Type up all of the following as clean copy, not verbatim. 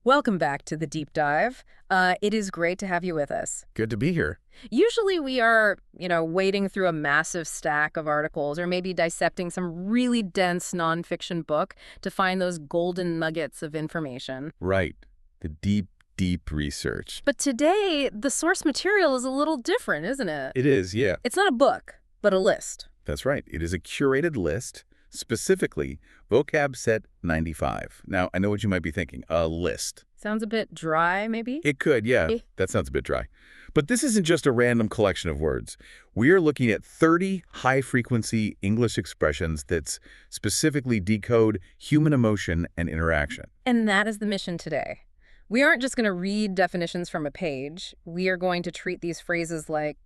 Welcome back to the deep dive. It is great to have you with us. Good to be here. Usually we are, wading through a massive stack of articles or maybe dissecting some really dense nonfiction book to find those golden nuggets of information. Right. The deep, deep research. But today, the source material is a little different, isn't it? It is, yeah. It's not a book, but a list. That's right. It is a curated list, specifically Vocab Set 95. Now, I know what you might be thinking. A list. Sounds a bit dry, maybe? It could, yeah. That sounds a bit dry. But this isn't just a random collection of words. We are looking at 30 high-frequency English expressions that specifically decode human emotion and interaction. And that is the mission today. We aren't just going to read definitions from a page. We are going to treat these phrases like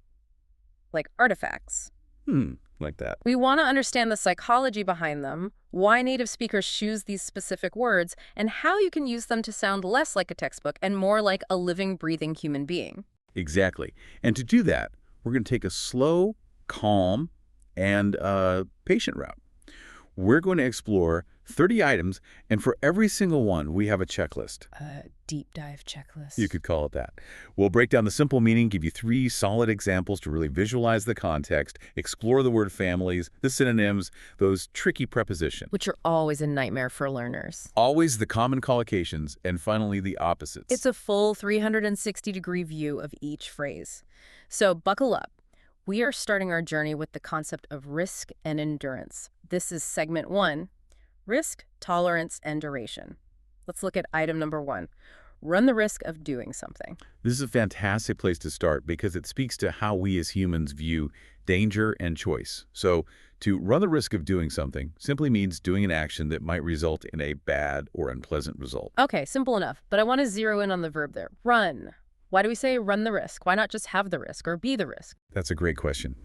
artifacts. Like that. We want to understand the psychology behind them, why native speakers choose these specific words, and how you can use them to sound less like a textbook and more like a living, breathing human being. Exactly. And to do that, we're going to take a slow, calm, and patient route. We're going to explore 30 items, and for every single one, we have a checklist. A deep dive checklist. You could call it that. We'll break down the simple meaning, give you 3 solid examples to really visualize the context, explore the word families, the synonyms, those tricky prepositions. Which are always a nightmare for learners. Always the common collocations, and finally the opposites. It's a full 360-degree view of each phrase. So buckle up. We are starting our journey with the concept of risk and endurance. This is segment 1, risk, tolerance, and duration. Let's look at item number 1. Run the risk of doing something. This is a fantastic place to start because it speaks to how we as humans view danger and choice. So to run the risk of doing something simply means doing an action that might result in a bad or unpleasant result. Okay, simple enough, but I want to zero in on the verb there. Run. Why do we say run the risk? Why not just have the risk or be the risk? That's a great question.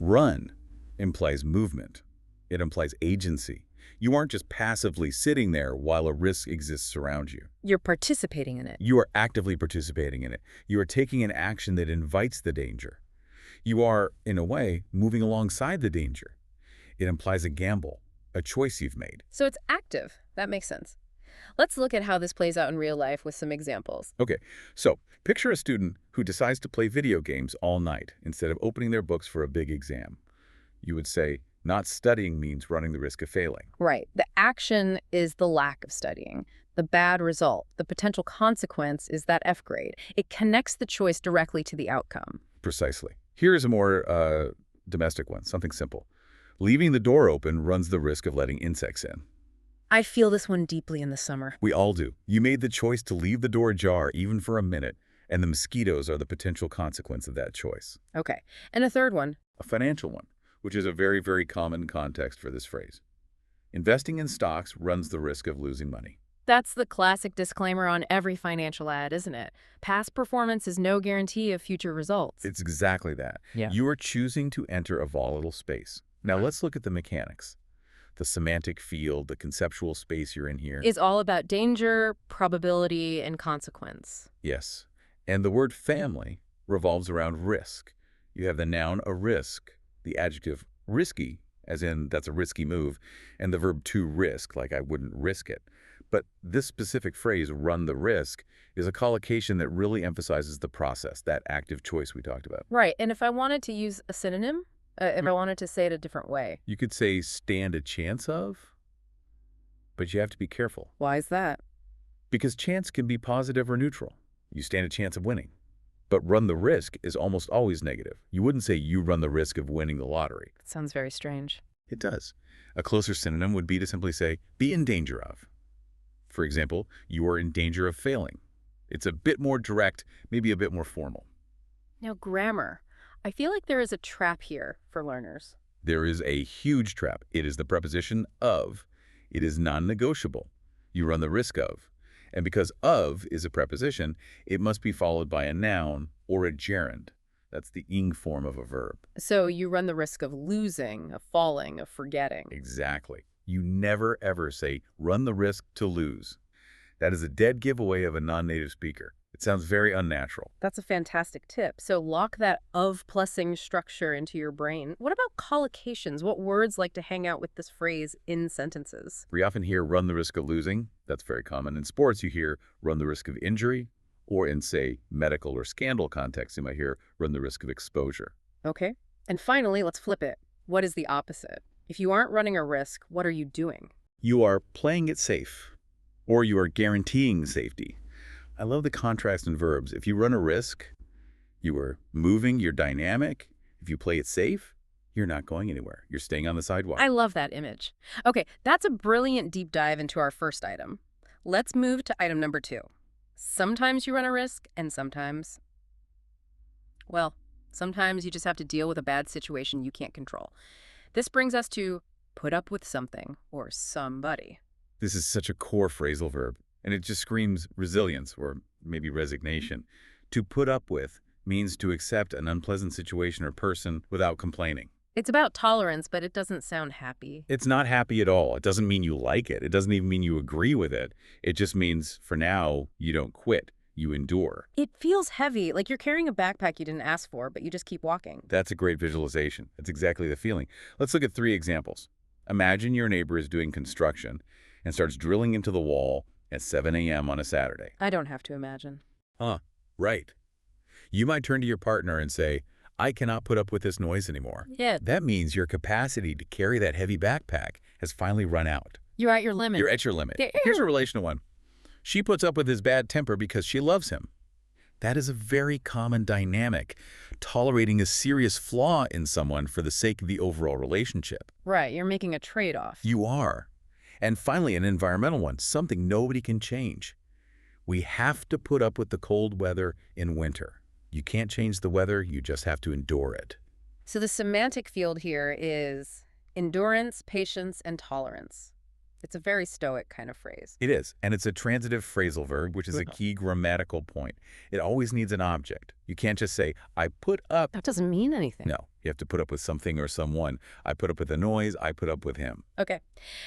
Run implies movement. It implies agency. You aren't just passively sitting there while a risk exists around you. You're participating in it. You are actively participating in it. You are taking an action that invites the danger. You are, in a way, moving alongside the danger. It implies a gamble, a choice you've made. So it's active. That makes sense. Let's look at how this plays out in real life with some examples. Okay, so picture a student who decides to play video games all night instead of opening their books for a big exam. You would say, not studying means running the risk of failing. Right. The action is the lack of studying. The bad result, the potential consequence, is that F grade. It connects the choice directly to the outcome. Precisely. Here is a more domestic one, something simple. Leaving the door open runs the risk of letting insects in. I feel this one deeply in the summer. We all do. You made the choice to leave the door ajar even for a minute, and the mosquitoes are the potential consequence of that choice. Okay. And a third one. A financial one, which is a very, very common context for this phrase. Investing in stocks runs the risk of losing money. That's the classic disclaimer on every financial ad, isn't it? Past performance is no guarantee of future results. It's exactly that. Yeah. You are choosing to enter a volatile space. Now let's look at the mechanics. The semantic field, the conceptual space you're in here. Is all about danger, probability, and consequence. Yes. And the word family revolves around risk. You have the noun a risk, the adjective risky, as in that's a risky move, and the verb to risk, like I wouldn't risk it. But this specific phrase, run the risk, is a collocation that really emphasizes the process, that active choice we talked about. Right. And if I wanted to use a synonym, if I wanted to say it a different way. You could say stand a chance of, but you have to be careful. Why is that? Because chance can be positive or neutral. You stand a chance of winning. But run the risk is almost always negative. You wouldn't say you run the risk of winning the lottery. That sounds very strange. It does. A closer synonym would be to simply say, be in danger of. For example, you are in danger of failing. It's a bit more direct, maybe a bit more formal. Now, grammar. I feel like there is a trap here for learners. There is a huge trap. It is the preposition of. It is non-negotiable. You run the risk of. And because of is a preposition, it must be followed by a noun or a gerund. That's the ing form of a verb. So you run the risk of losing, of falling, of forgetting. Exactly. You never, ever say, run the risk to lose. That is a dead giveaway of a non-native speaker. It sounds very unnatural. That's a fantastic tip. So lock that of-plussing structure into your brain. What about collocations? What words like to hang out with this phrase in sentences? We often hear run the risk of losing. That's very common. In sports, you hear run the risk of injury, or in, say, medical or scandal context, you might hear run the risk of exposure. Okay. And finally, let's flip it. What is the opposite? If you aren't running a risk, what are you doing? You are playing it safe, or you are guaranteeing safety. I love the contrast in verbs. If you run a risk, you are moving, you're dynamic. If you play it safe, you're not going anywhere. You're staying on the sidewalk. I love that image. Okay, that's a brilliant deep dive into our first item. Let's move to item number 2. Sometimes you run a risk, and sometimes, well, sometimes you just have to deal with a bad situation you can't control. This brings us to put up with something or somebody. This is such a core phrasal verb, and it just screams resilience or maybe resignation. To put up with means to accept an unpleasant situation or person without complaining. It's about tolerance, but it doesn't sound happy. It's not happy at all. It doesn't mean you like it. It doesn't even mean you agree with it. It just means, for now, you don't quit. You endure. It feels heavy, like you're carrying a backpack you didn't ask for, but you just keep walking. That's a great visualization. That's exactly the feeling. Let's look at 3 examples. Imagine your neighbor is doing construction and starts drilling into the wall at 7 a.m. on a Saturday. I don't have to imagine. Right. You might turn to your partner and say, I cannot put up with this noise anymore. Yeah. That means your capacity to carry that heavy backpack has finally run out. You're at your limit. You're at your limit. Here's a relational one. She puts up with his bad temper because she loves him. That is a very common dynamic, tolerating a serious flaw in someone for the sake of the overall relationship. Right, you're making a trade-off. You are. And finally, an environmental one, something nobody can change. We have to put up with the cold weather in winter. You can't change the weather, you just have to endure it. So the semantic field here is endurance, patience, and tolerance. It's a very stoic kind of phrase. It is, and it's a transitive phrasal verb, which is a key grammatical point. It always needs an object. You can't just say, I put up. That doesn't mean anything. No, you have to put up with something or someone. I put up with the noise, I put up with him. Okay.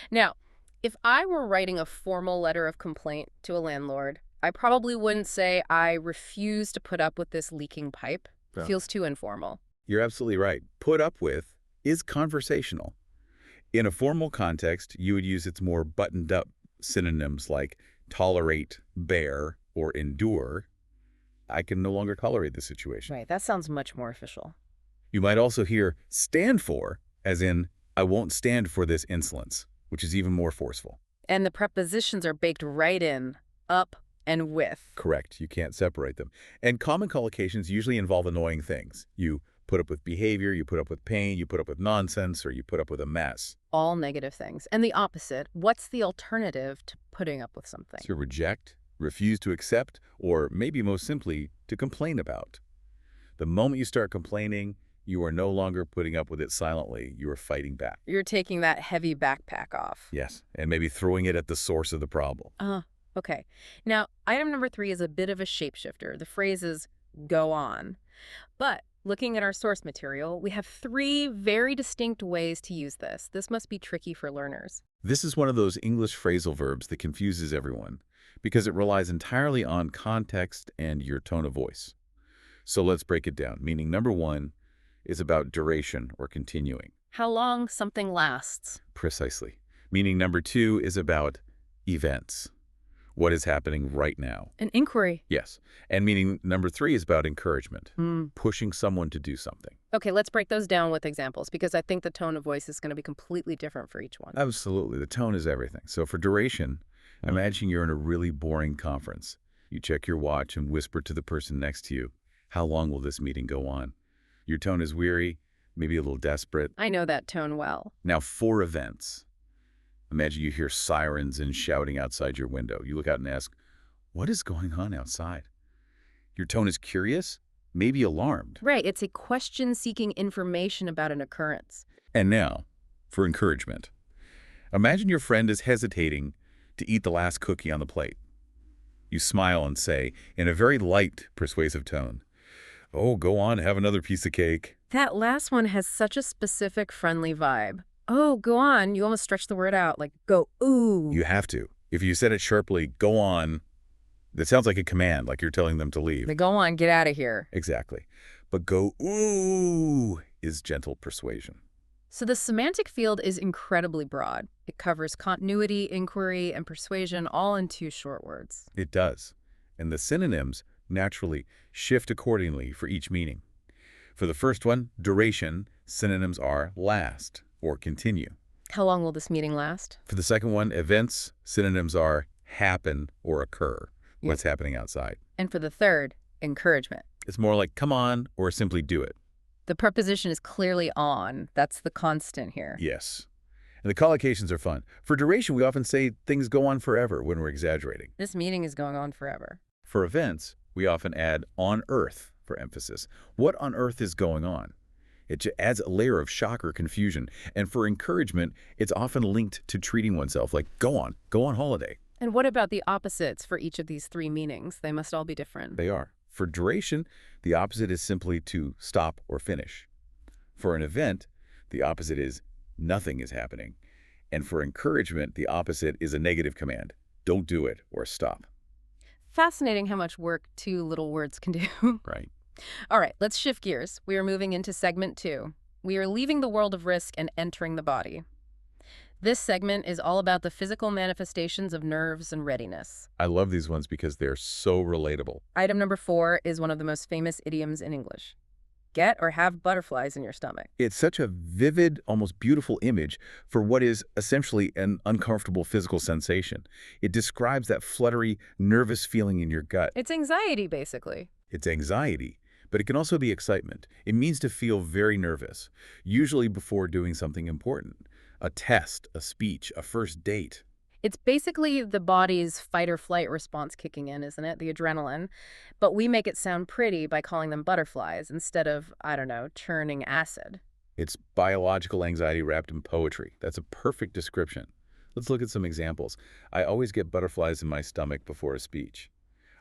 Now, if I were writing a formal letter of complaint to a landlord, I probably wouldn't say, I refuse to put up with this leaking pipe. Yeah. Feels too informal. You're absolutely right. Put up with is conversational. In a formal context, you would use its more buttoned-up synonyms like tolerate, bear, or endure. I can no longer tolerate the situation. Right, that sounds much more official. You might also hear stand for, as in, I won't stand for this insolence, which is even more forceful. And the prepositions are baked right in, up and with. Correct. You can't separate them. And common collocations usually involve annoying things. You put up with behavior, you put up with pain, you put up with nonsense, or you put up with a mess. All negative things. And the opposite, what's the alternative to putting up with something? To reject, refuse to accept, or maybe most simply, to complain about. The moment you start complaining, you are no longer putting up with it silently. You are fighting back. You're taking that heavy backpack off. Yes, and maybe throwing it at the source of the problem. Okay. Now, item number 3 is a bit of a shapeshifter. The phrase is go on. But looking at our source material, we have 3 very distinct ways to use this. This must be tricky for learners. This is one of those English phrasal verbs that confuses everyone because it relies entirely on context and your tone of voice. So let's break it down. Meaning number 1 is about duration or continuing. How long something lasts. Precisely. Meaning number 2 is about events. What is happening right now? An inquiry. Yes. And meaning number 3 is about encouragement, pushing someone to do something. Okay, let's break those down with examples because I think the tone of voice is going to be completely different for each one. Absolutely. The tone is everything. So for duration, imagine you're in a really boring conference. You check your watch and whisper to the person next to you, how long will this meeting go on? Your tone is weary, maybe a little desperate. I know that tone well. Now for events. Imagine you hear sirens and shouting outside your window. You look out and ask, what is going on outside? Your tone is curious, maybe alarmed. Right, it's a question seeking information about an occurrence. And now, for encouragement. Imagine your friend is hesitating to eat the last cookie on the plate. You smile and say, in a very light, persuasive tone, oh, go on, have another piece of cake. That last one has such a specific, friendly vibe. Oh, go on. You almost stretch the word out, like go, ooh. You have to. If you said it sharply, go on, that sounds like a command, like you're telling them to leave. They go on, get out of here. Exactly. But go, ooh, is gentle persuasion. So the semantic field is incredibly broad. It covers continuity, inquiry, and persuasion all in 2 short words. It does. And the synonyms naturally shift accordingly for each meaning. For the first one, duration, synonyms are last or continue. How long will this meeting last? For the second one, events, synonyms are happen or occur, Yeah. what's happening outside. And for the third, encouragement. It's more like come on or simply do it. The preposition is clearly on. That's the constant here. Yes. And the collocations are fun. For duration, we often say things go on forever when we're exaggerating. This meeting is going on forever. For events, we often add on earth for emphasis. What on earth is going on? It adds a layer of shock or confusion. And for encouragement, it's often linked to treating oneself, like go on holiday. And what about the opposites for each of these 3 meanings? They must all be different. They are. For duration, the opposite is simply to stop or finish. For an event, the opposite is nothing is happening. And for encouragement, the opposite is a negative command. Don't do it or stop. Fascinating how much work 2 little words can do. Right. All right, let's shift gears. We are moving into segment 2. We are leaving the world of risk and entering the body. This segment is all about the physical manifestations of nerves and readiness. I love these ones because they're so relatable. Item number 4 is one of the most famous idioms in English. Get or have butterflies in your stomach. It's such a vivid, almost beautiful image for what is essentially an uncomfortable physical sensation. It describes that fluttery, nervous feeling in your gut. It's anxiety, basically. It's anxiety, but it can also be excitement. It means to feel very nervous, usually before doing something important. A test, a speech, a first date. It's basically the body's fight or flight response kicking in, isn't it? The adrenaline. But we make it sound pretty by calling them butterflies instead of, I don't know, churning acid. It's biological anxiety wrapped in poetry. That's a perfect description. Let's look at some examples. I always get butterflies in my stomach before a speech.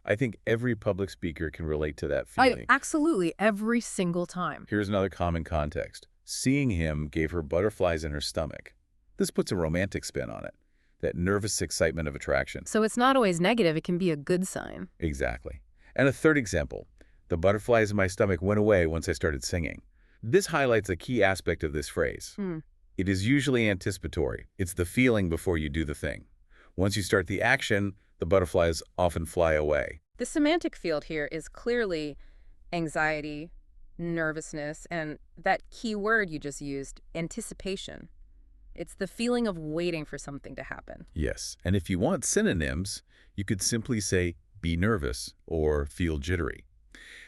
I think every public speaker can relate to that feeling. Absolutely, every single time. Here's another common context. Seeing him gave her butterflies in her stomach. This puts a romantic spin on it. That nervous excitement of attraction. So it's not always negative, it can be a good sign. Exactly. And a third example. The butterflies in my stomach went away once I started singing. This highlights a key aspect of this phrase. It is usually anticipatory. It's the feeling before you do the thing. Once you start the action, the butterflies often fly away. The semantic field here is clearly anxiety, nervousness, and that key word you just used, anticipation. It's the feeling of waiting for something to happen. Yes, and if you want synonyms, you could simply say be nervous or feel jittery.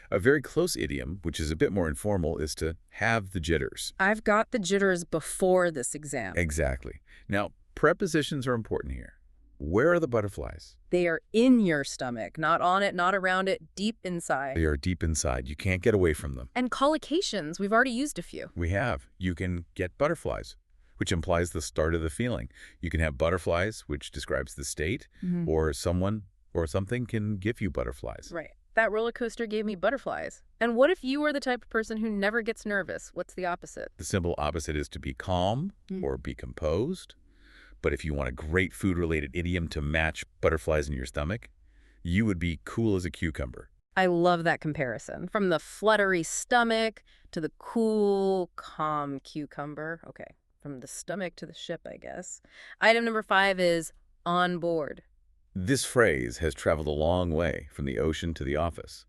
A very close idiom, which is a bit more informal, is to have the jitters. I've got the jitters before this exam. Exactly. Now, prepositions are important here. Where are the butterflies? They are in your stomach, not on it, not around it, deep inside. They are deep inside. You can't get away from them. And collocations, we've already used a few. We have. You can get butterflies, which implies the start of the feeling. You can have butterflies, which describes the state, or someone or something can give you butterflies. Right. That roller coaster gave me butterflies. And what if you are the type of person who never gets nervous? What's the opposite? The simple opposite is to be calm or be composed. But if you want a great food-related idiom to match butterflies in your stomach, you would be cool as a cucumber. I love that comparison. From the fluttery stomach to the cool, calm cucumber. Okay, from the stomach to the ship, I guess. Item number 5 is on board. This phrase has traveled a long way from the ocean to the office.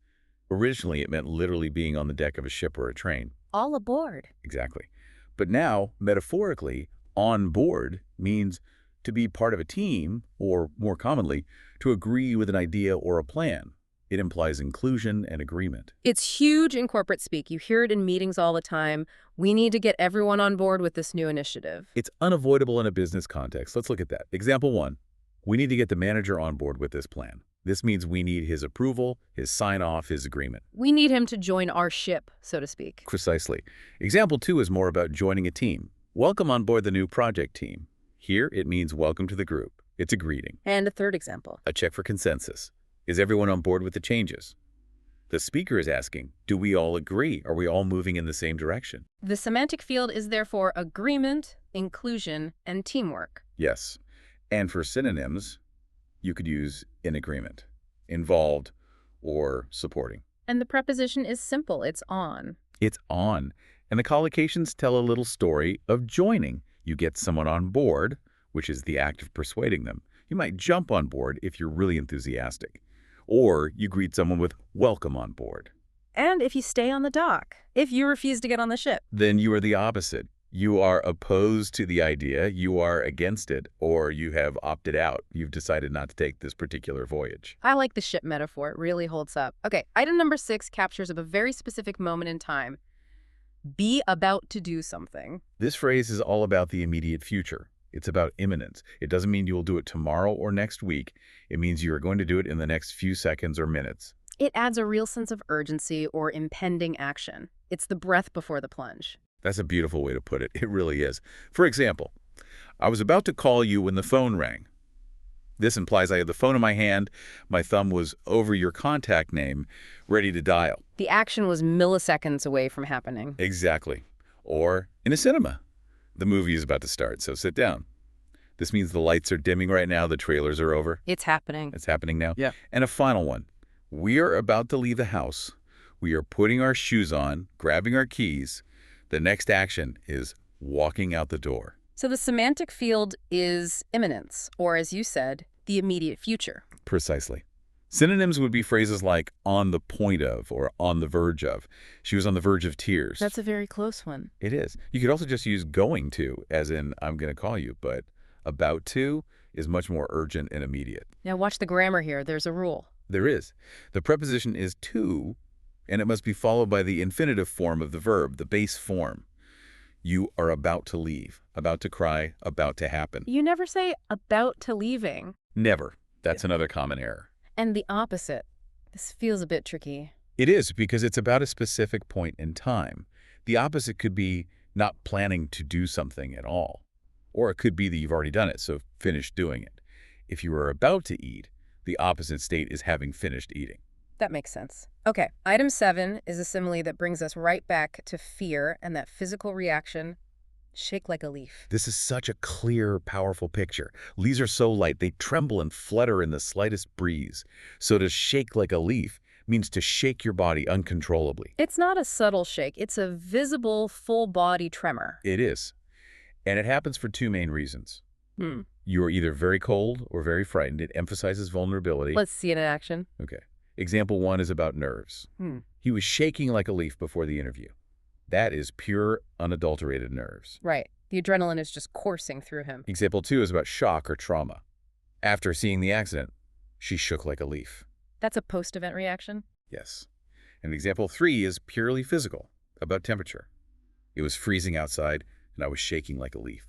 Originally, it meant literally being on the deck of a ship or a train. All aboard. Exactly. But now, metaphorically, on board means to be part of a team, or more commonly, to agree with an idea or a plan. It implies inclusion and agreement. It's huge in corporate speak. You hear it in meetings all the time. We need to get everyone on board with this new initiative. It's unavoidable in a business context. Let's look at that. Example 1. We need to get the manager on board with this plan. This means we need his approval, his sign-off, his agreement. We need him to join our ship, so to speak. Precisely. Example 2 is more about joining a team. Welcome on board the new project team. Here, it means welcome to the group. It's a greeting. And a third example. A check for consensus. Is everyone on board with the changes? The speaker is asking, do we all agree? Are we all moving in the same direction? The semantic field is therefore agreement, inclusion, and teamwork. Yes. And for synonyms, you could use in agreement, involved, or supporting. And the preposition is simple. It's on. It's on. And the collocations tell a little story of joining. You get someone on board, which is the act of persuading them. You might jump on board if you're really enthusiastic. Or you greet someone with welcome on board. And if you stay on the dock, if you refuse to get on the ship. Then you are the opposite. You are opposed to the idea, you are against it, or you have opted out. You've decided not to take this particular voyage. I like the ship metaphor. It really holds up. Okay, item number 6 captures a very specific moment in time. Be about to do something. This phrase is all about the immediate future. It's about imminence. It doesn't mean you will do it tomorrow or next week. It means you are going to do it in the next few seconds or minutes. It adds a real sense of urgency or impending action. It's the breath before the plunge. That's a beautiful way to put it. It really is. For example, I was about to call you when the phone rang. This implies I had the phone in my hand, my thumb was over your contact name, ready to dial. The action was milliseconds away from happening. Exactly. Or in a cinema. The movie is about to start, so sit down. This means the lights are dimming right now, the trailers are over. It's happening. It's happening now. Yeah. And a final one. We are about to leave the house. We are putting our shoes on, grabbing our keys. The next action is walking out the door. So the semantic field is imminence, or as you said, the immediate future. Precisely. Synonyms would be phrases like on the point of or on the verge of. She was on the verge of tears. That's a very close one. It is. You could also just use going to, as in I'm going to call you, but about to is much more urgent and immediate. Now watch the grammar here. There's a rule. There is. The preposition is to, and it must be followed by the infinitive form of the verb, the base form. You are about to leave, about to cry, about to happen. You never say about to leaving. Never. That's another common error. And the opposite. This feels a bit tricky. It is, because it's about a specific point in time. The opposite could be not planning to do something at all. Or it could be that you've already done it, so finish doing it. If you are about to eat, the opposite state is having finished eating. That makes sense. Okay, item 7 is a simile that brings us right back to fear and that physical reaction. Shake like a leaf. This is such a clear, powerful picture. Leaves are so light, they tremble and flutter in the slightest breeze. So to shake like a leaf means to shake your body uncontrollably. It's not a subtle shake. It's a visible, full-body tremor. It is. And it happens for two main reasons. You are either very cold or very frightened. It emphasizes vulnerability. Let's see it in action. Okay. Example 1 is about nerves. He was shaking like a leaf before the interview. That is pure, unadulterated nerves. Right. The adrenaline is just coursing through him. Example 2 is about shock or trauma. After seeing the accident, she shook like a leaf. That's a post-event reaction? Yes. And example 3 is purely physical, about temperature. It was freezing outside, and I was shaking like a leaf.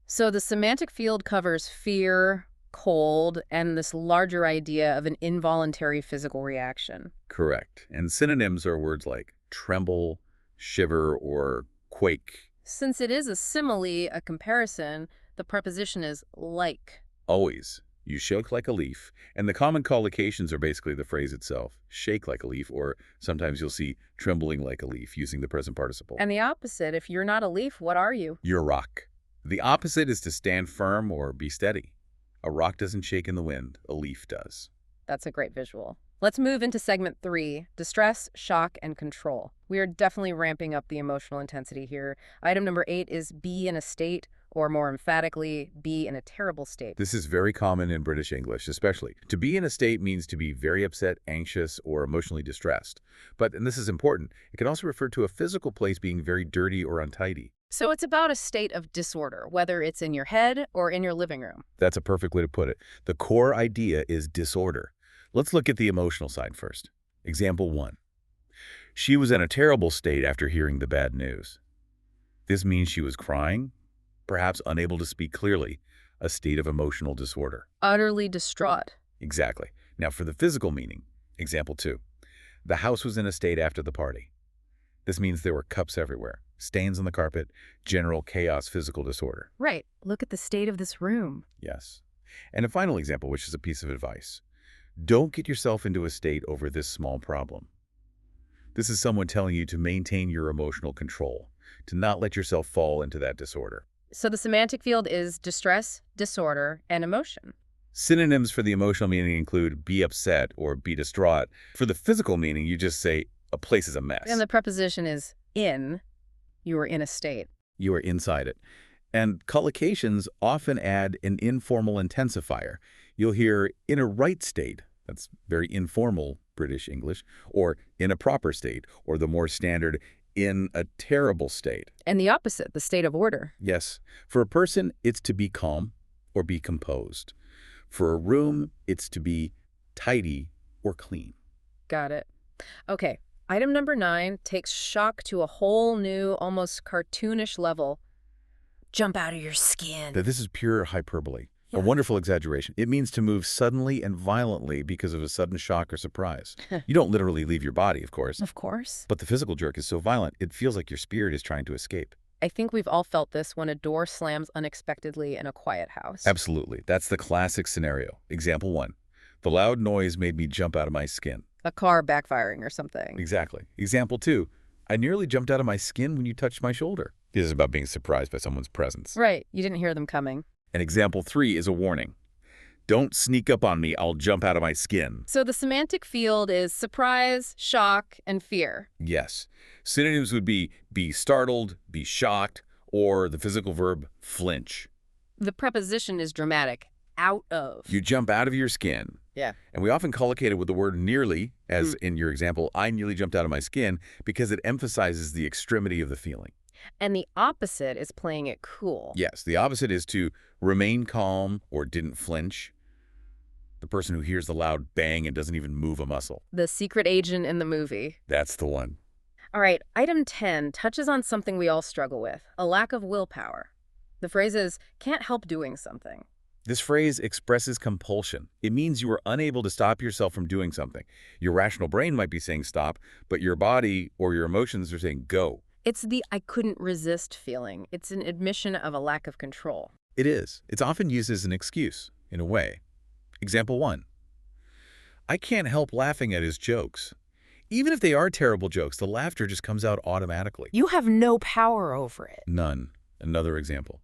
So the semantic field covers fear, cold, and this larger idea of an involuntary physical reaction. Correct. And synonyms are words like tremble, shiver, or quake. Since it is a simile, a comparison, the preposition is like. Always. You shook like a leaf. And the common collocations are basically the phrase itself. Shake like a leaf, or sometimes you'll see trembling like a leaf using the present participle. And the opposite, if you're not a leaf, what are you? You're a rock. The opposite is to stand firm or be steady. A rock doesn't shake in the wind. A leaf does. That's a great visual. Let's move into segment 3, distress, shock, and control. We are definitely ramping up the emotional intensity here. Item number 8 is be in a state, or more emphatically, be in a terrible state. This is very common in British English, especially. To be in a state means to be very upset, anxious, or emotionally distressed. But, and this is important, it can also refer to a physical place being very dirty or untidy. So it's about a state of disorder, whether it's in your head or in your living room. That's a perfect way to put it. The core idea is disorder. Let's look at the emotional side first. Example 1. She was in a terrible state after hearing the bad news. This means she was crying, perhaps unable to speak clearly, a state of emotional disorder. Utterly distraught. Exactly. Now for the physical meaning, example 2. The house was in a state after the party. This means there were cups everywhere, stains on the carpet, general chaos, physical disorder. Right. Look at the state of this room. Yes. And a final example, which is a piece of advice. Don't get yourself into a state over this small problem. This is someone telling you to maintain your emotional control, to not let yourself fall into that disorder. So the semantic field is distress, disorder, and emotion. Synonyms for the emotional meaning include be upset or be distraught. For the physical meaning, you just say a place is a mess. And the preposition is in. You are in a state. You are inside it. And collocations often add an informal intensifier. You'll hear in a right state, that's very informal British English, or in a proper state, or the more standard, in a terrible state. And the opposite, the state of order. Yes. For a person, it's to be calm or be composed. For a room, it's to be tidy or clean. Got it. Okay, item number 9 takes shock to a whole new, almost cartoonish level. Jump out of your skin. This is pure hyperbole, Yeah. a wonderful exaggeration. It means to move suddenly and violently because of a sudden shock or surprise. You don't literally leave your body, of course, Of course. but the physical jerk is so violent, it feels like your spirit is trying to escape. I think we've all felt this when a door slams unexpectedly in a quiet house. Absolutely. That's the classic scenario. Example 1. The loud noise made me jump out of my skin. A car backfiring or something. Exactly. Example 2. I nearly jumped out of my skin when you touched my shoulder. This is about being surprised by someone's presence. Right, you didn't hear them coming. And example 3 is a warning. Don't sneak up on me, I'll jump out of my skin. So the semantic field is surprise, shock, and fear. Yes. Synonyms would be startled, be shocked, or the physical verb flinch. The preposition is dramatic. Out of. You jump out of your skin. Yeah. And we often collocate it with the word nearly, as in your example, I nearly jumped out of my skin, because it emphasizes the extremity of the feeling. And the opposite is playing it cool. Yes, the opposite is to remain calm or didn't flinch. The person who hears the loud bang and doesn't even move a muscle. The secret agent in the movie. That's the one. All right, item 10 touches on something we all struggle with, a lack of willpower. The phrase is, can't help doing something. This phrase expresses compulsion. It means you are unable to stop yourself from doing something. Your rational brain might be saying stop, but your body or your emotions are saying go. It's the I couldn't resist feeling. It's an admission of a lack of control. It is. It's often used as an excuse, in a way. Example 1. I can't help laughing at his jokes. Even if they are terrible jokes, the laughter just comes out automatically. You have no power over it. None. Another example.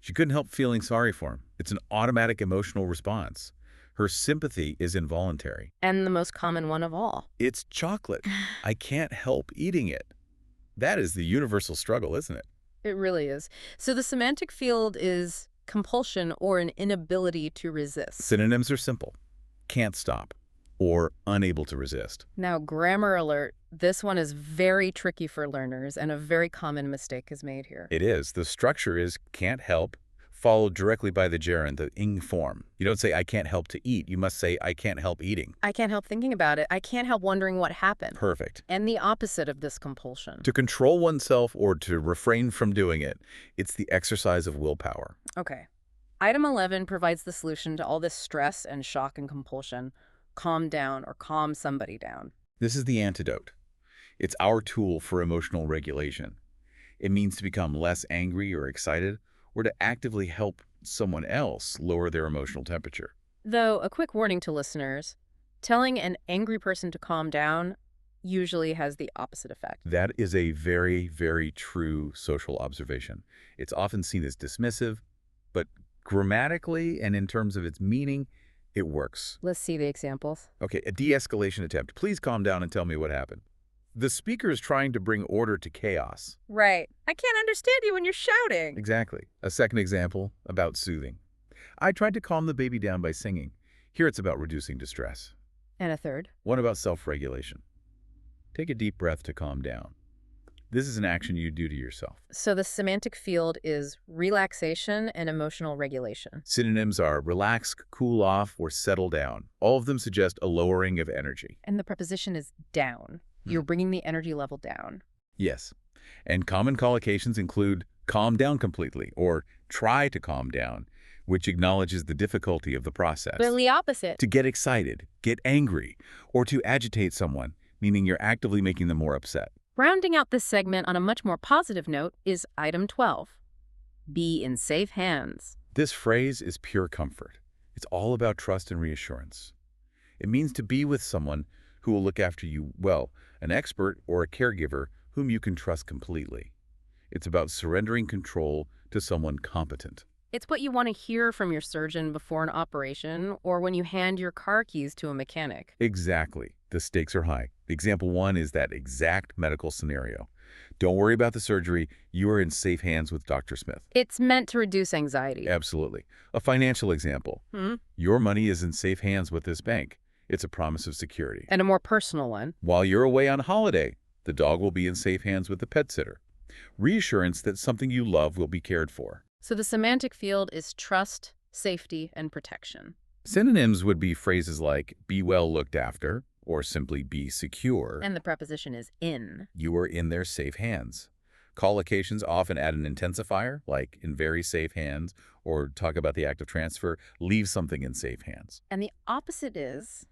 She couldn't help feeling sorry for him. It's an automatic emotional response. Her sympathy is involuntary. And the most common one of all. It's chocolate. I can't help eating it. That is the universal struggle, isn't it? It really is. So the semantic field is compulsion or an inability to resist. Synonyms are simple. Can't stop or unable to resist. Now, grammar alert, this one is very tricky for learners and a very common mistake is made here. It is. The structure is can't help, followed directly by the gerund, the ing form. You don't say I can't help to eat. You must say I can't help eating. I can't help thinking about it. I can't help wondering what happened. Perfect. And the opposite of this compulsion. To control oneself or to refrain from doing it, it's the exercise of willpower. Okay. Item 11 provides the solution to all this stress and shock and compulsion. Calm down or calm somebody down. This is the antidote. It's our tool for emotional regulation. It means to become less angry or excited, or to actively help someone else lower their emotional temperature. Though, a quick warning to listeners, telling an angry person to calm down usually has the opposite effect. That is a very, very true social observation. It's often seen as dismissive, but grammatically and in terms of its meaning, it works. Let's see the examples. Okay, a de-escalation attempt. Please calm down and tell me what happened. The speaker is trying to bring order to chaos. Right. I can't understand you when you're shouting. Exactly. A second example about soothing. I tried to calm the baby down by singing. Here it's about reducing distress. And a third. One about self-regulation. Take a deep breath to calm down. This is an action you do to yourself. So the semantic field is relaxation and emotional regulation. Synonyms are relax, cool off, or settle down. All of them suggest a lowering of energy. And the preposition is down. You're bringing the energy level down. Yes. And common collocations include calm down completely or try to calm down, which acknowledges the difficulty of the process. But the opposite. To get excited, get angry, or to agitate someone, meaning you're actively making them more upset. Rounding out this segment on a much more positive note is item 12. Be in safe hands. This phrase is pure comfort. It's all about trust and reassurance. It means to be with someone who will look after you well, an expert or a caregiver whom you can trust completely. It's about surrendering control to someone competent. It's what you want to hear from your surgeon before an operation or when you hand your car keys to a mechanic. Exactly. The stakes are high. Example 1 is that exact medical scenario. Don't worry about the surgery. You are in safe hands with Dr. Smith. It's meant to reduce anxiety. Absolutely. A financial example. Your money is in safe hands with this bank. It's a promise of security. And a more personal one. While you're away on holiday, the dog will be in safe hands with the pet sitter. Reassurance that something you love will be cared for. So the semantic field is trust, safety, and protection. Synonyms would be phrases like be well looked after, or simply be secure. And the preposition is in. You are in their safe hands. Collocations often add an intensifier, like in very safe hands, or talk about the act of transfer, leave something in safe hands. And the opposite is?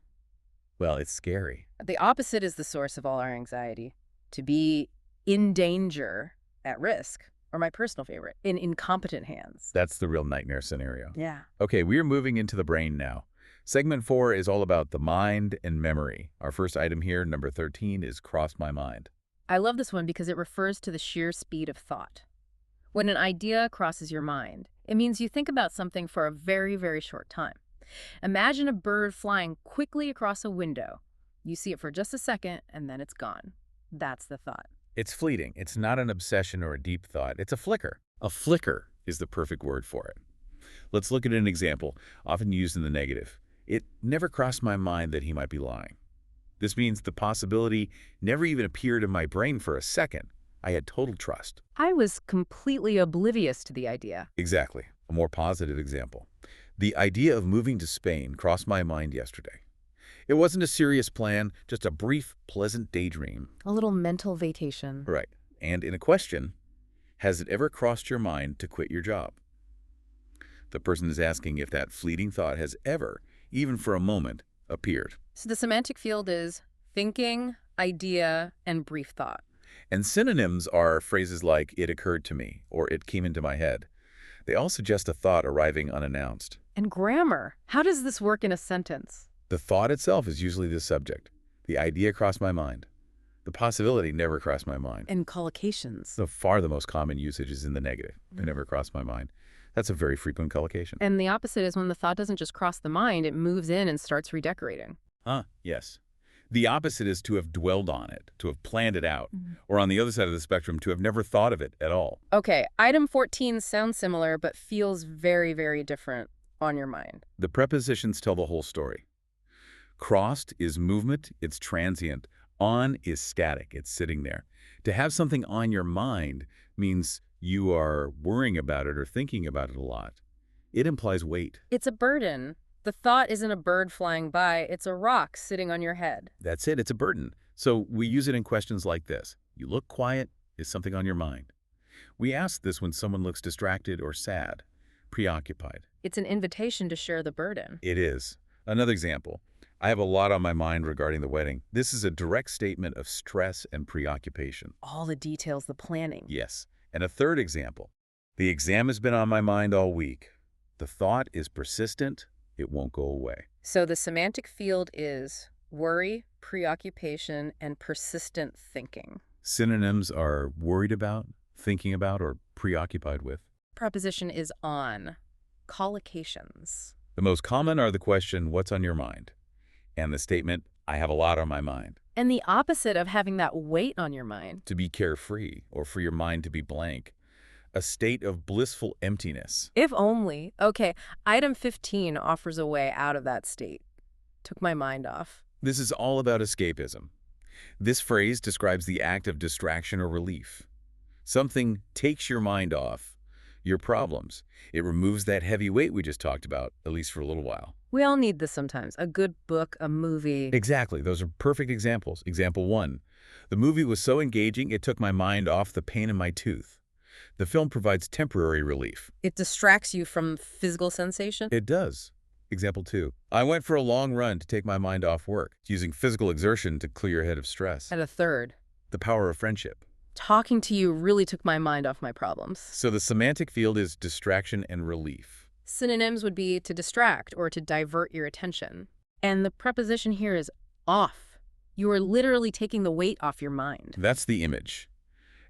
Well, it's scary. The opposite is the source of all our anxiety. To be in danger, at risk, or my personal favorite, in incompetent hands. That's the real nightmare scenario. Yeah. Okay, we are moving into the brain now. Segment 4 is all about the mind and memory. Our first item here, number 13, is crossed my mind. I love this one because it refers to the sheer speed of thought. When an idea crosses your mind, it means you think about something for a very, very short time. Imagine a bird flying quickly across a window. You see it for just a second, and then it's gone. That's the thought. It's fleeting. It's not an obsession or a deep thought. It's a flicker. A flicker is the perfect word for it. Let's look at an example, often used in the negative. It never crossed my mind that he might be lying. This means the possibility never even appeared in my brain for a second. I had total trust. I was completely oblivious to the idea. Exactly. A more positive example. The idea of moving to Spain crossed my mind yesterday. It wasn't a serious plan, just a brief, pleasant daydream. A little mental vacation. Right. And in a question, has it ever crossed your mind to quit your job? The person is asking if that fleeting thought has ever, even for a moment, appeared. So the semantic field is thinking, idea, and brief thought. And synonyms are phrases like it occurred to me or it came into my head. They all suggest a thought arriving unannounced. And grammar. How does this work in a sentence? The thought itself is usually the subject. The idea crossed my mind. The possibility never crossed my mind. And collocations. So far, the most common usage is in the negative. It never crossed my mind. That's a very frequent collocation. And the opposite is when the thought doesn't just cross the mind, it moves in and starts redecorating. Yes. The opposite is to have dwelled on it, to have planned it out, or on the other side of the spectrum, to have never thought of it at all. Okay, item 14 sounds similar, but feels very, very different on your mind. The prepositions tell the whole story. Crossed is movement, it's transient. On is static, it's sitting there. To have something on your mind means you are worrying about it or thinking about it a lot. It implies weight. It's a burden. The thought isn't a bird flying by, it's a rock sitting on your head. That's it, it's a burden. So we use it in questions like this. You look quiet, is something on your mind? We ask this when someone looks distracted or sad, preoccupied. It's an invitation to share the burden. It is. Another example. I have a lot on my mind regarding the wedding. This is a direct statement of stress and preoccupation. All the details, the planning. Yes. And a third example. The exam has been on my mind all week. The thought is persistent. It won't go away. So the semantic field is worry, preoccupation, and persistent thinking. Synonyms are worried about, thinking about, or preoccupied with. Preposition is on. Collocations. The most common are the question, what's on your mind? And the statement, I have a lot on my mind. And the opposite of having that weight on your mind. To be carefree, or for your mind to be blank. A state of blissful emptiness. If only. Okay, item 15 offers a way out of that state. Took my mind off. This is all about escapism. This phrase describes the act of distraction or relief. Something takes your mind off your problems. It removes that heavy weight we just talked about, at least for a little while. We all need this sometimes. A good book, a movie. Exactly. Those are perfect examples. Example 1. The movie was so engaging, it took my mind off the pain in my tooth. The film provides temporary relief. It distracts you from physical sensation? It does. Example 2. I went for a long run to take my mind off work, using physical exertion to clear your head of stress. And a third. The power of friendship. Talking to you really took my mind off my problems. So the semantic field is distraction and relief. Synonyms would be to distract or to divert your attention. And the preposition here is off. You are literally taking the weight off your mind. That's the image.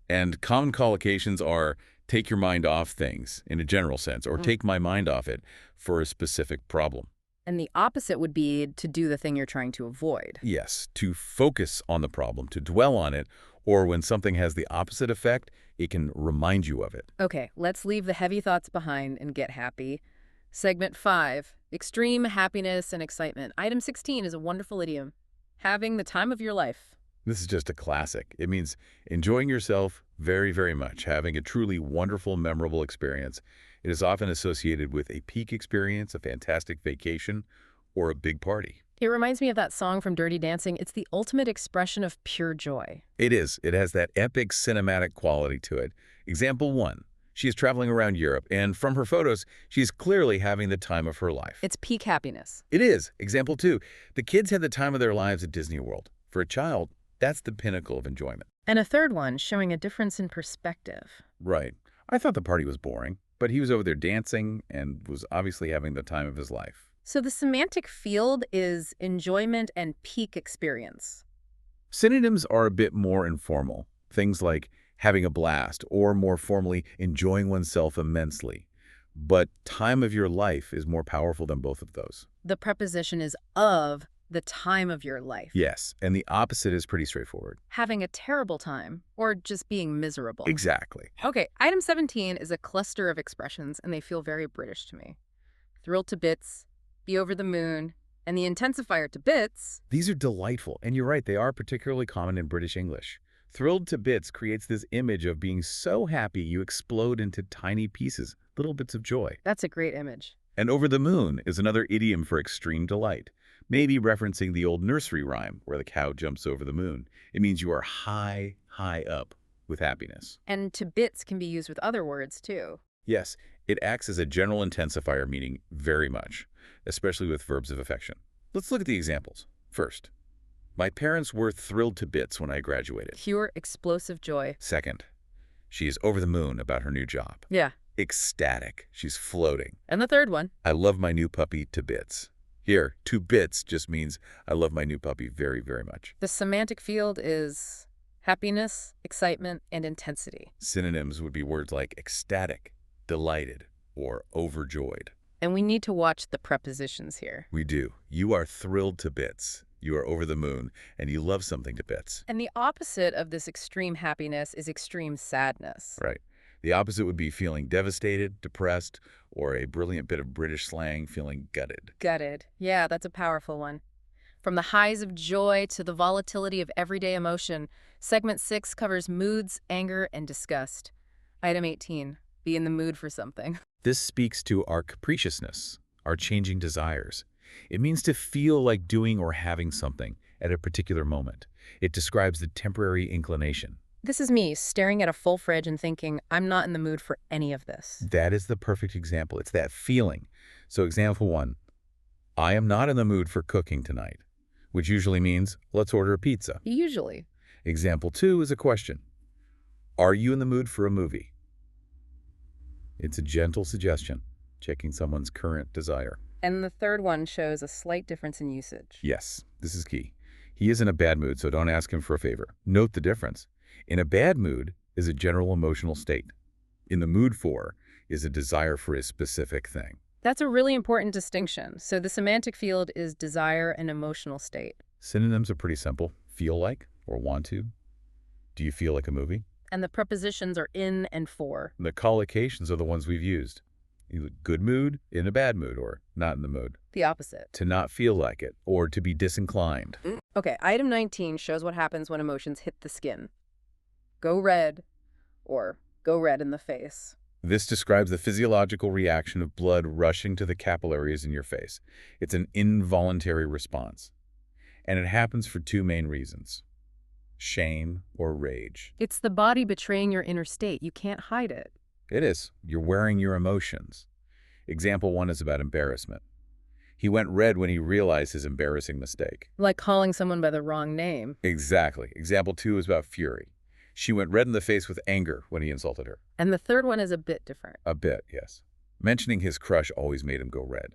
And common collocations are take your mind off things in a general sense, or take my mind off it for a specific problem. And the opposite would be to do the thing you're trying to avoid. Yes, to focus on the problem, to dwell on it, or when something has the opposite effect, it can remind you of it. Okay, let's leave the heavy thoughts behind and get happy. Segment 5, extreme happiness and excitement. Item 16 is a wonderful idiom. Having the time of your life. This is just a classic. It means enjoying yourself very, very much, having a truly wonderful, memorable experience. It is often associated with a peak experience, a fantastic vacation, or a big party. It reminds me of that song from Dirty Dancing. It's the ultimate expression of pure joy. It is. It has that epic cinematic quality to it. Example 1. She is traveling around Europe, and from her photos, she's clearly having the time of her life. It's peak happiness. It is. Example 2. The kids had the time of their lives at Disney World. For a child, that's the pinnacle of enjoyment. And a third one showing a difference in perspective. Right. I thought the party was boring, but he was over there dancing and was obviously having the time of his life. So the semantic field is enjoyment and peak experience. Synonyms are a bit more informal. Things like having a blast, or more formally, enjoying oneself immensely. But time of your life is more powerful than both of those. The preposition is of the time of your life. Yes, and the opposite is pretty straightforward. Having a terrible time, or just being miserable. Exactly. Okay, item 17 is a cluster of expressions, and they feel very British to me. Thrilled to bits, be over the moon, and the intensifier to bits. These are delightful, and you're right, they are particularly common in British English. Thrilled to bits creates this image of being so happy you explode into tiny pieces, little bits of joy. That's a great image. And over the moon is another idiom for extreme delight, maybe referencing the old nursery rhyme where the cow jumps over the moon. It means you are high, high up with happiness. And to bits can be used with other words, too. Yes, it acts as a general intensifier meaning very much, especially with verbs of affection. Let's look at the examples. First, my parents were thrilled to bits when I graduated. Pure explosive joy. Second, she is over the moon about her new job. Yeah. Ecstatic. She's floating. And the third one. I love my new puppy to bits. Here, to bits just means I love my new puppy very, very much. The semantic field is happiness, excitement, and intensity. Synonyms would be words like ecstatic, delighted, or overjoyed. And we need to watch the prepositions here. We do. You are thrilled to bits. You are over the moon, and you love something to bits. And the opposite of this extreme happiness is extreme sadness. Right. The opposite would be feeling devastated, depressed, or a brilliant bit of British slang, feeling gutted. Gutted. Yeah, that's a powerful one. From the highs of joy to the volatility of everyday emotion, Segment 6 covers moods, anger, and disgust. Item 18. Be in the mood for something. This speaks to our capriciousness, our changing desires. It means to feel like doing or having something at a particular moment. It describes the temporary inclination. This is me staring at a full fridge and thinking, I'm not in the mood for any of this. That is the perfect example. It's that feeling. So example 1, I am not in the mood for cooking tonight, which usually means let's order a pizza. Usually. Example 2 is a question. Are you in the mood for a movie? It's a gentle suggestion, checking someone's current desire. And the third one shows a slight difference in usage. Yes, this is key. He is in a bad mood, so don't ask him for a favor. Note the difference. In a bad mood is a general emotional state. In the mood for is a desire for a specific thing. That's a really important distinction. So the semantic field is desire and emotional state. Synonyms are pretty simple. Feel like or want to. Do you feel like a movie? And the prepositions are in and for. The collocations are the ones we've used. Either good mood, in a bad mood, or not in the mood. The opposite. To not feel like it, or to be disinclined. Okay, item 19 shows what happens when emotions hit the skin. Go red, or go red in the face. This describes the physiological reaction of blood rushing to the capillaries in your face. It's an involuntary response. And it happens for two main reasons: shame or rage. It's the body betraying your inner state. You can't hide it. It is. You're wearing your emotions. Example 1 is about embarrassment. He went red when he realized his embarrassing mistake. Like calling someone by the wrong name. Exactly. Example 2 is about fury. She went red in the face with anger when he insulted her. And the third one is a bit different. A bit, yes. Mentioning his crush always made him go red.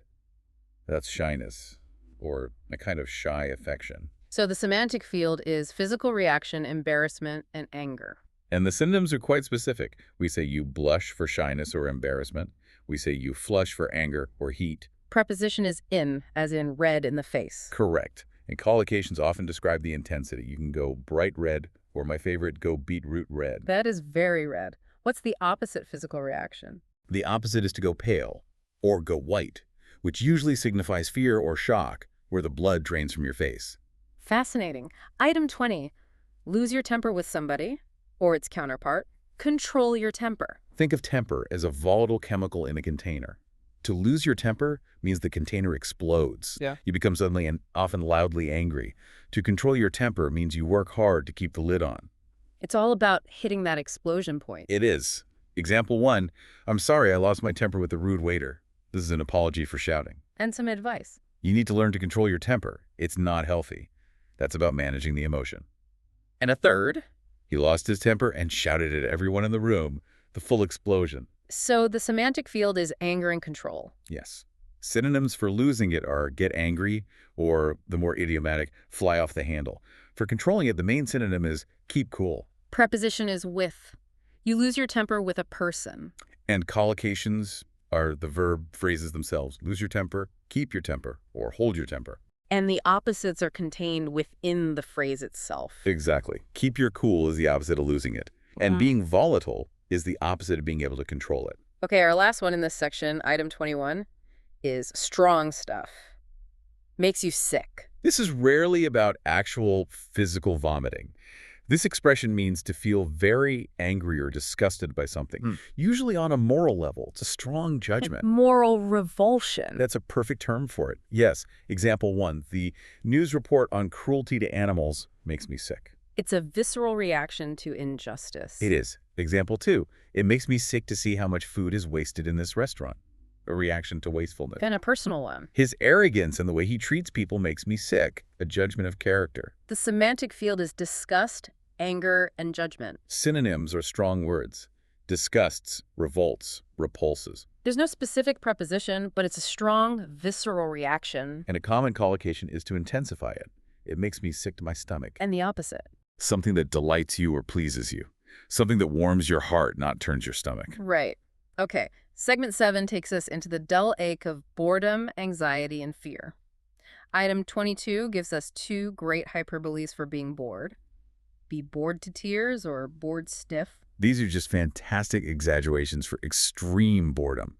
That's shyness, or a kind of shy affection. So the semantic field is physical reaction, embarrassment, and anger. And the synonyms are quite specific. We say you blush for shyness or embarrassment. We say you flush for anger or heat Preposition is in, as in red in the face. Correct. And collocations often describe the intensity. You can go bright red, or my favorite, go beetroot red. That is very red. What's the opposite physical reaction? The opposite is to go pale, or go white, which usually signifies fear or shock, where the blood drains from your face. Fascinating. Item 20. Lose your temper with somebody, or its counterpart. Control your temper. Think of temper as a volatile chemical in a container. To lose your temper means the container explodes. Yeah. You become suddenly and often loudly angry. To control your temper means you work hard to keep the lid on. It's all about hitting that explosion point. It is. Example 1, I'm sorry I lost my temper with a rude waiter. This is an apology for shouting. And some advice. You need to learn to control your temper. It's not healthy. That's about managing the emotion. And a third, he lost his temper and shouted at everyone in the room. The full explosion. So the semantic field is anger and control. Yes. Synonyms for losing it are get angry, or the more idiomatic, fly off the handle. For controlling it, the main synonym is keep cool. Preposition is with. You lose your temper with a person. And collocations are the verb phrases themselves. Lose your temper, keep your temper, or hold your temper. And the opposites are contained within the phrase itself. Exactly. Keep your cool is the opposite of losing it. And being volatile is the opposite of being able to control it. Okay, our last one in this section, item 21, is strong stuff. Makes you sick. This is rarely about actual physical vomiting. This expression means to feel very angry or disgusted by something, usually on a moral level. It's a strong judgment. Moral revulsion. That's a perfect term for it. Yes. Example 1, the news report on cruelty to animals makes me sick. It's a visceral reaction to injustice. It is. Example 2, it makes me sick to see how much food is wasted in this restaurant. A reaction to wastefulness. And a personal one. His arrogance and the way he treats people makes me sick. A judgment of character. The semantic field is disgust, anger, and judgment. Synonyms are strong words. Disgusts, revolts, repulses. There's no specific preposition, but it's a strong, visceral reaction. And a common collocation is to intensify it. It makes me sick to my stomach. And the opposite. Something that delights you or pleases you. Something that warms your heart, not turns your stomach. Right. Okay. Segment 7 takes us into the dull ache of boredom, anxiety, and fear. Item 22 gives us 2 great hyperboles for being bored. Be bored to tears or bored stiff. These are just fantastic exaggerations for extreme boredom.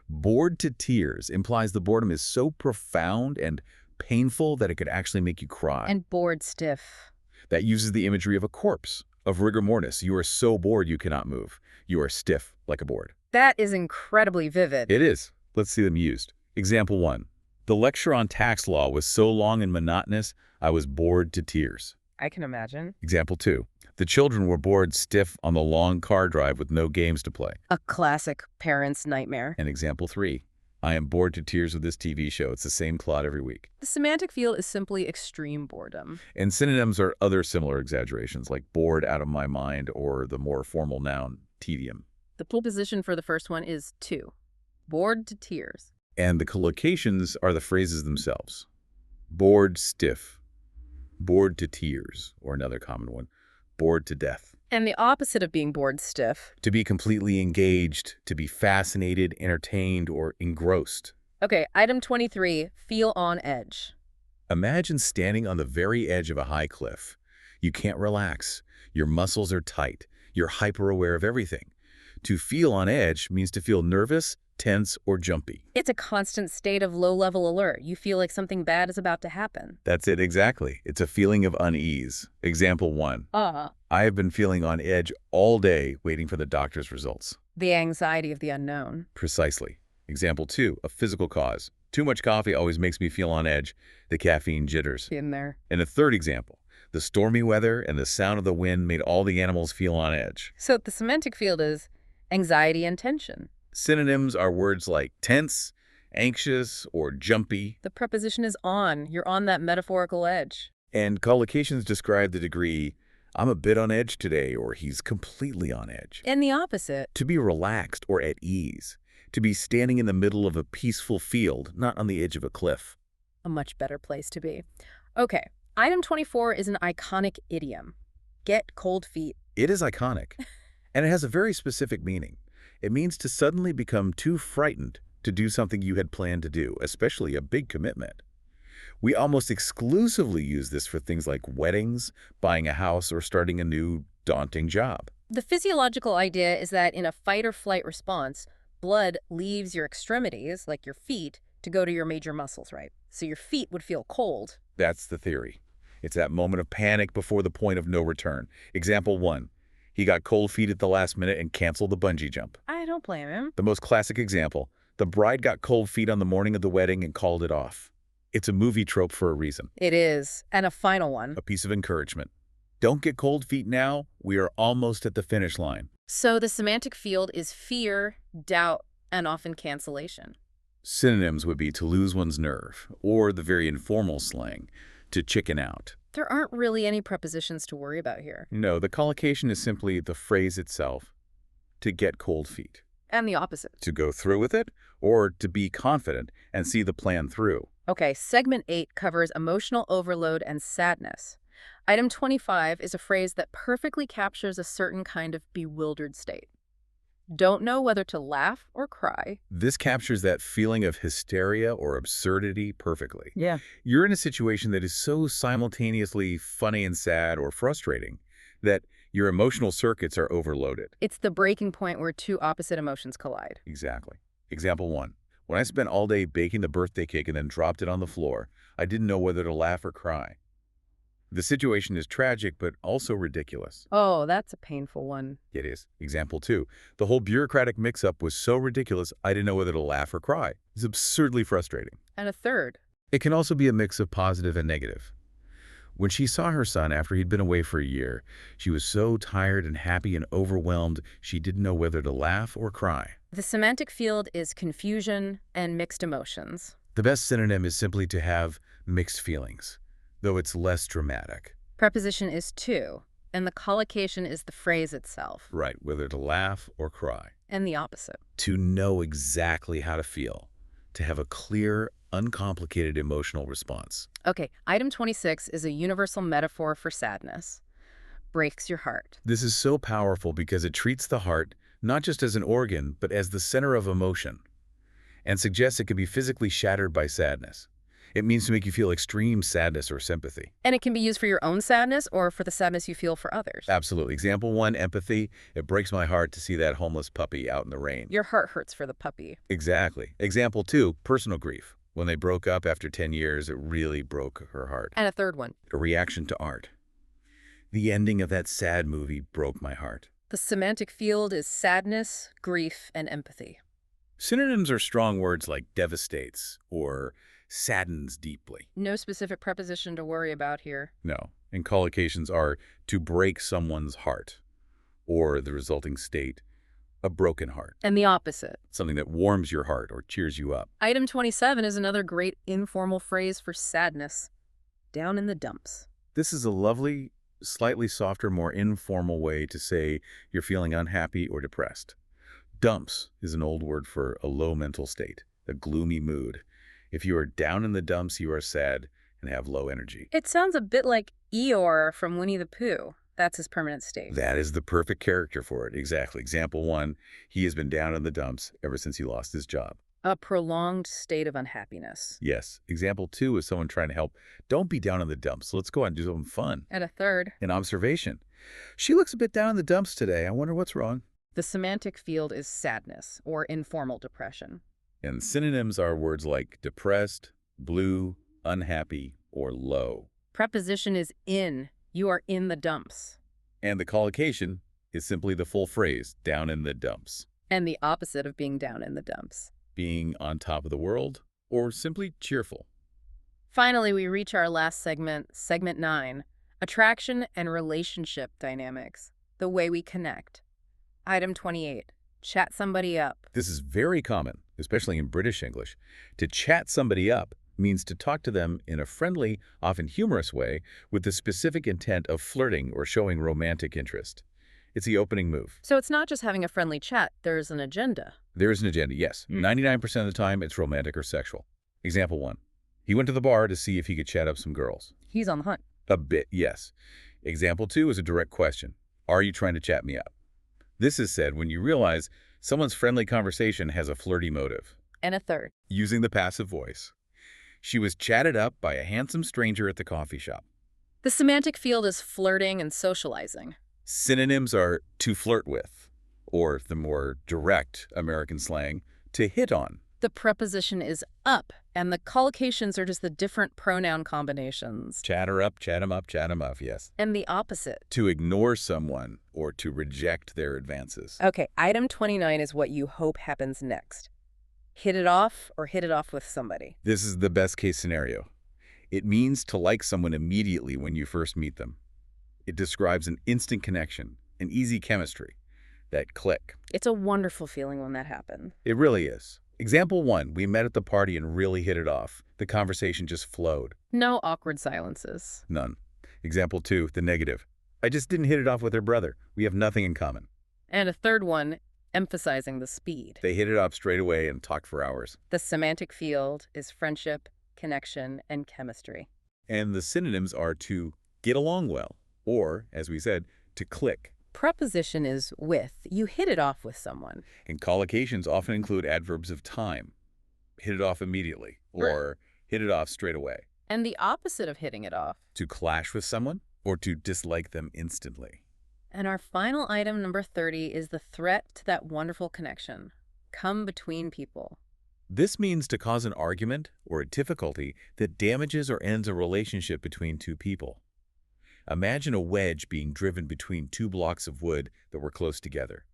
Bored to tears implies the boredom is so profound and painful that it could actually make you cry. And bored stiff. That uses the imagery of a corpse, of rigor mortis. You are so bored you cannot move. You are stiff like a board. That is incredibly vivid. It is. Let's see them used. Example 1. The lecture on tax law was so long and monotonous, I was bored to tears. I can imagine. Example 2. The children were bored stiff on the long car drive with no games to play. A classic parent's nightmare. And example 3. I am bored to tears with this TV show. It's the same plot every week. The semantic field is simply extreme boredom. And synonyms are other similar exaggerations, like bored out of my mind or the more formal noun, tedium. The preposition for the first one is to. Bored to tears. And the collocations are the phrases themselves. Bored stiff, bored to tears, or another common one, bored to death. And the opposite of being bored stiff. To be completely engaged, to be fascinated, entertained, or engrossed. Okay, item 23, feel on edge. Imagine standing on the very edge of a high cliff. You can't relax. Your muscles are tight. You're hyper-aware of everything. To feel on edge means to feel nervous, tense, or jumpy. It's a constant state of low-level alert. You feel like something bad is about to happen. That's it exactly. It's a feeling of unease. Example 1. I have been feeling on edge all day waiting for the doctor's results. The anxiety of the unknown. Precisely. Example 2, a physical cause. Too much coffee always makes me feel on edge. The caffeine jitters. In there. And a third example. The stormy weather and the sound of the wind made all the animals feel on edge. So the semantic field is anxiety and tension. Synonyms are words like tense, anxious, or jumpy. The preposition is on. You're on that metaphorical edge. And collocations describe the degree, I'm a bit on edge today, or he's completely on edge. And the opposite. To be relaxed or at ease. To be standing in the middle of a peaceful field, not on the edge of a cliff. A much better place to be. Okay, item 24 is an iconic idiom. Get cold feet. It is iconic, and it has a very specific meaning. It means to suddenly become too frightened, to do something you had planned to do, especially a big commitment. We almost exclusively use this for things like weddings, buying a house, or starting a new, daunting job. The physiological idea is that in a fight or flight response, blood leaves your extremities, like your feet, to go to your major muscles, right? So your feet would feel cold. That's the theory. It's that moment of panic before the point of no return. Example 1. He got cold feet at the last minute and canceled the bungee jump. I don't blame him. The most classic example, the bride got cold feet on the morning of the wedding and called it off. It's a movie trope for a reason. It is. And a final one. A piece of encouragement. Don't get cold feet now. We are almost at the finish line. So the semantic field is fear, doubt, and often cancellation. Synonyms would be to lose one's nerve, or the very informal slang, to chicken out. There aren't really any prepositions to worry about here. No, the collocation is simply the phrase itself, to get cold feet. And the opposite. To go through with it, or to be confident and see the plan through. Okay, segment 8 covers emotional overload and sadness. Item 25 is a phrase that perfectly captures a certain kind of bewildered state. Don't know whether to laugh or cry. This captures that feeling of hysteria or absurdity perfectly. Yeah. You're in a situation that is so simultaneously funny and sad or frustrating that your emotional circuits are overloaded. It's the breaking point where two opposite emotions collide. Exactly. Example 1. When I spent all day baking the birthday cake and then dropped it on the floor, I didn't know whether to laugh or cry. The situation is tragic, but also ridiculous. Oh, that's a painful one. It is. Example 2. The whole bureaucratic mix-up was so ridiculous, I didn't know whether to laugh or cry. It's absurdly frustrating. And a third. It can also be a mix of positive and negative. When she saw her son after he'd been away for a year, she was so tired and happy and overwhelmed, she didn't know whether to laugh or cry. The semantic field is confusion and mixed emotions. The best synonym is simply to have mixed feelings, though it's less dramatic. Preposition is to, and the collocation is the phrase itself. Right, whether to laugh or cry. And the opposite. To know exactly how to feel, to have a clear, uncomplicated emotional response. Okay, item 26 is a universal metaphor for sadness. Breaks your heart. This is so powerful because it treats the heart not just as an organ, but as the center of emotion, and suggests it can be physically shattered by sadness. It means to make you feel extreme sadness or sympathy. And it can be used for your own sadness or for the sadness you feel for others. Absolutely. Example 1, empathy. It breaks my heart to see that homeless puppy out in the rain. Your heart hurts for the puppy. Exactly. Example 2, personal grief. When they broke up after 10 years, it really broke her heart. And a third one. A reaction to art. The ending of that sad movie broke my heart. The semantic field is sadness, grief, and empathy. Synonyms are strong words like devastates or saddens deeply. No specific preposition to worry about here. No. And collocations are to break someone's heart, or the resulting state, a broken heart. And the opposite. Something that warms your heart or cheers you up. Item 27 is another great informal phrase for sadness. Down in the dumps. This is a lovely, slightly softer, more informal way to say you're feeling unhappy or depressed. Dumps is an old word for a low mental state, a gloomy mood. If you are down in the dumps, you are sad and have low energy. It sounds a bit like Eeyore from Winnie the Pooh. That's his permanent state. That is the perfect character for it, exactly. Example 1, he has been down in the dumps ever since he lost his job. A prolonged state of unhappiness. Yes. Example 2 is someone trying to help. Don't be down in the dumps. Let's go out and do something fun. And a third. An observation. She looks a bit down in the dumps today. I wonder what's wrong. The semantic field is sadness or informal depression. And synonyms are words like depressed, blue, unhappy, or low. Preposition is in. You are in the dumps. And the collocation is simply the full phrase, down in the dumps. And the opposite of being down in the dumps. Being on top of the world, or simply cheerful. Finally, we reach our last segment, segment 9, attraction and relationship dynamics, the way we connect. Item 28, chat somebody up. This is very common, especially in British English. To chat somebody up means to talk to them in a friendly, often humorous way with the specific intent of flirting or showing romantic interest. It's the opening move. So it's not just having a friendly chat, there's an agenda. There is an agenda, yes. 99% of the time, it's romantic or sexual. Example 1. He went to the bar to see if he could chat up some girls. He's on the hunt. A bit, yes. Example 2 is a direct question. Are you trying to chat me up? This is said when you realize someone's friendly conversation has a flirty motive. And a third. Using the passive voice. She was chatted up by a handsome stranger at the coffee shop. The semantic field is flirting and socializing. Synonyms are to flirt with, or the more direct American slang, to hit on. The preposition is up, and the collocations are just the different pronoun combinations. Chat her up, chat him up, chat him up, yes. And the opposite. To ignore someone or to reject their advances. Okay, item 29 is what you hope happens next. Hit it off or hit it off with somebody. This is the best case scenario. It means to like someone immediately when you first meet them. It describes an instant connection, an easy chemistry, that click. It's a wonderful feeling when that happens. It really is. Example 1, we met at the party and really hit it off. The conversation just flowed. No awkward silences. None. Example 2, the negative. I just didn't hit it off with her brother. We have nothing in common. And a third one, emphasizing the speed. They hit it off straight away and talked for hours. The semantic field is friendship, connection, and chemistry. And the synonyms are to get along well, or, as we said, to click. Preposition is with. You hit it off with someone. And collocations often include adverbs of time. Hit it off immediately, or hit it off straight away. And the opposite of hitting it off. To clash with someone, or to dislike them instantly. And our final item, number 30, is the threat to that wonderful connection. Come between people. This means to cause an argument or a difficulty that damages or ends a relationship between two people. Imagine a wedge being driven between 2 blocks of wood that were close together.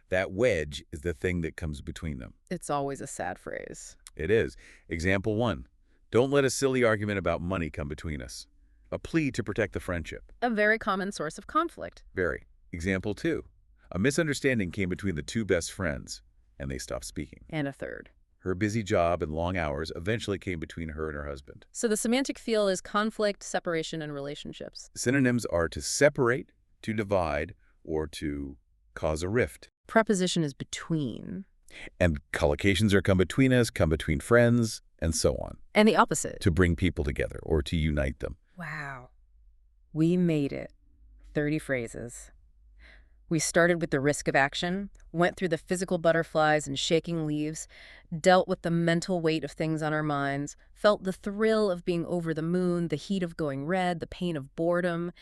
That wedge is the thing that comes between them. It's always a sad phrase. It is. Example 1. Don't let a silly argument about money come between us. A plea to protect the friendship. A very common source of conflict. Very. Example 2. A misunderstanding came between the 2 best friends, and they stopped speaking. And a third. Her busy job and long hours eventually came between her and her husband. So the semantic field is conflict, separation, and relationships. Synonyms are to separate, to divide, or to cause a rift. Preposition is between. And collocations are come between us, come between friends, and so on. And the opposite. To bring people together or to unite them. Wow. We made it. 30 phrases. We started with the risk of action, went through the physical butterflies and shaking leaves, dealt with the mental weight of things on our minds, felt the thrill of being over the moon, the heat of going red, the pain of boredom,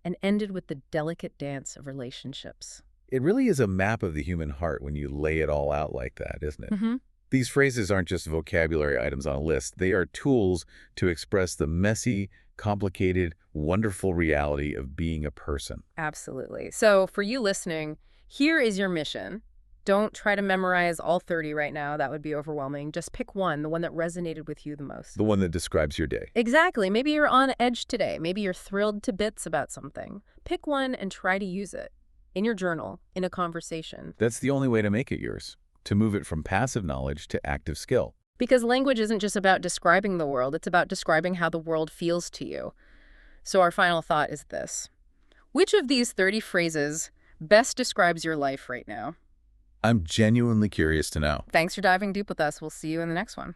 and ended with the delicate dance of relationships. It really is a map of the human heart when you lay it all out like that, isn't it? Mm-hmm. These phrases aren't just vocabulary items on a list. They are tools to express the messy, complicated, wonderful reality of being a person. Absolutely. So for you listening, here is your mission. Don't try to memorize all 30 right now. That would be overwhelming. Just pick one, the one that resonated with you the most. The one that describes your day. Exactly. Maybe you're on edge today. Maybe you're thrilled to bits about something. Pick one and try to use it in your journal, in a conversation. That's the only way to make it yours, to move it from passive knowledge to active skill. Because language isn't just about describing the world, it's about describing how the world feels to you. So our final thought is this. Which of these 30 phrases best describes your life right now? I'm genuinely curious to know. Thanks for diving deep with us. We'll see you in the next one.